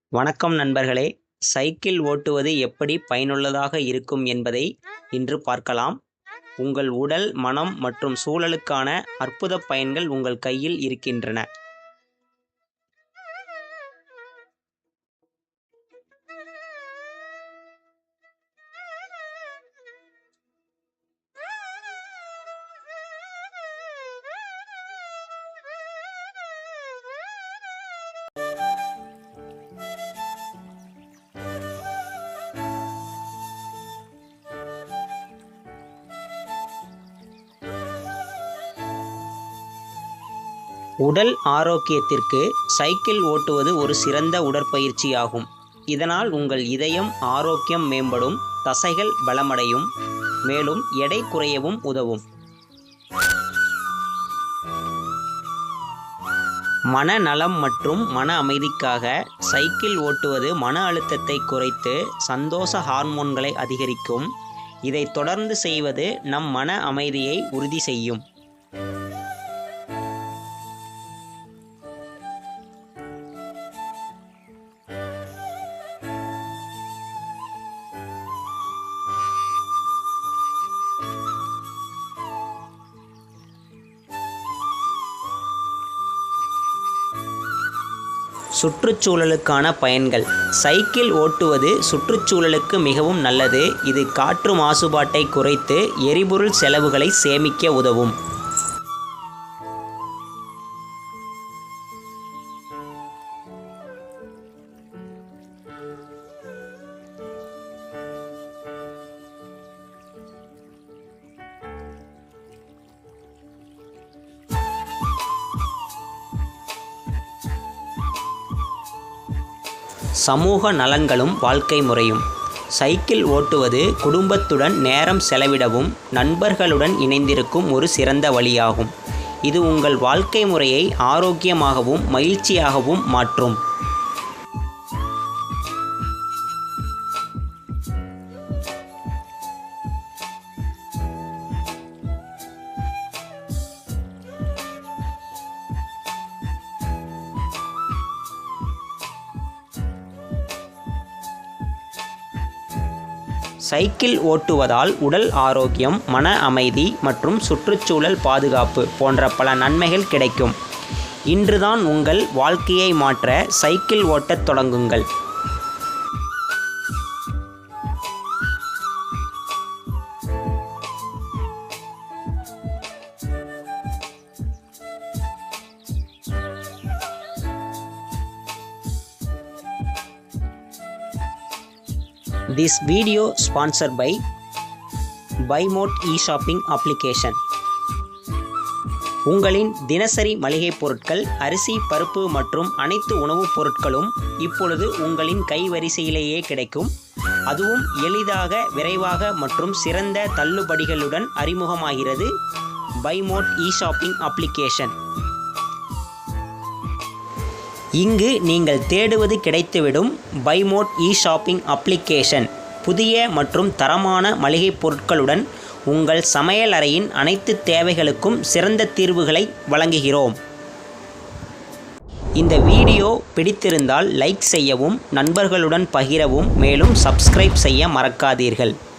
வணக்கம் நண்பர்களே, சைக்கிள் ஓட்டுவது எப்படி பயனுள்ளதாக இருக்கும் என்பதை இன்று பார்க்கலாம். உங்கள் உடல், மனம் மற்றும் சூழலுக்கான அற்புத பயன்கள் உங்கள் கையில் இருக்கின்றன. உடல் ஆரோக்கியத்திற்கு சைக்கிள் ஓட்டுவது ஒரு சிறந்த உடற்பயிற்சியாகும். இதனால் உங்கள் இதயம் ஆரோக்கியம் மேம்படும், தசைகள் பலமடையும், மேலும் எடை குறையவும் உதவும். மனநலம் மற்றும் மன அமைதிக்காக சைக்கிள் ஓட்டுவது மன அழுத்தத்தை குறைத்து சந்தோஷ ஹார்மோன்களை அதிகரிக்கும். இதை தொடர்ந்து செய்வது நம் மன அமைதியை உறுதி செய்யும். சுற்றுச்சூழலுக்கான பயன்கள். சைக்கிள் ஓட்டுவது சுற்றுச்சூழலுக்கு மிகவும் நல்லது. இது காற்று மாசுபாட்டை குறைத்து எரிபொருள் செலவுகளை சேமிக்க உதவும். சமூக நலன்களும் வாழ்க்கை முறையும். சைக்கிள் ஓட்டுவது குடும்பத்துடன் நேரம் செலவிடவும் நண்பர்களுடன் இணைந்திருக்கும் ஒரு சிறந்த வழியாகும். இது உங்கள் வாழ்க்கை முறையை ஆரோக்கியமாகவும் மகிழ்ச்சியாகவும் மாற்றும். சைக்கிள் ஓட்டுவதால் உடல் ஆரோக்கியம், மன அமைதி மற்றும் சுற்றுச்சூழல் பாதுகாப்பு போன்ற பல நன்மைகள் கிடைக்கும். இன்றுதான் உங்கள் வாழ்க்கையை மாற்ற சைக்கிள் ஓட்டத் தொடங்குங்கள். This video sponsored by BuyMote e-shopping application. உங்களின் தினசரி மளிகை பொருட்கள், அரிசி, பருப்பு மற்றும் அனைத்து உணவுப் பொருட்களும் இப்பொழுது உங்களின் கைவரிசையிலேயே கிடைக்கும். அதுவும் எளிதாக, விரைவாக மற்றும் சிறந்த தள்ளுபடிகளுடன் அறிமுகமாகிறது BuyMote e-shopping application. இங்கு நீங்கள் தேடுவது கிடைத்துவிடும். BuyMote e-shopping அப்ளிகேஷன் புதிய மற்றும் தரமான மளிகை பொருட்களுடன் உங்கள் சமையல் அறையின் அனைத்து தேவைகளுக்கும் சிறந்த தீர்வுகளை வழங்குகிறோம். இந்த வீடியோ பிடித்திருந்தால் லைக் செய்யவும், நண்பர்களுடன் பகிரவும், மேலும் சப்ஸ்கிரைப் செய்ய மறக்காதீர்கள்.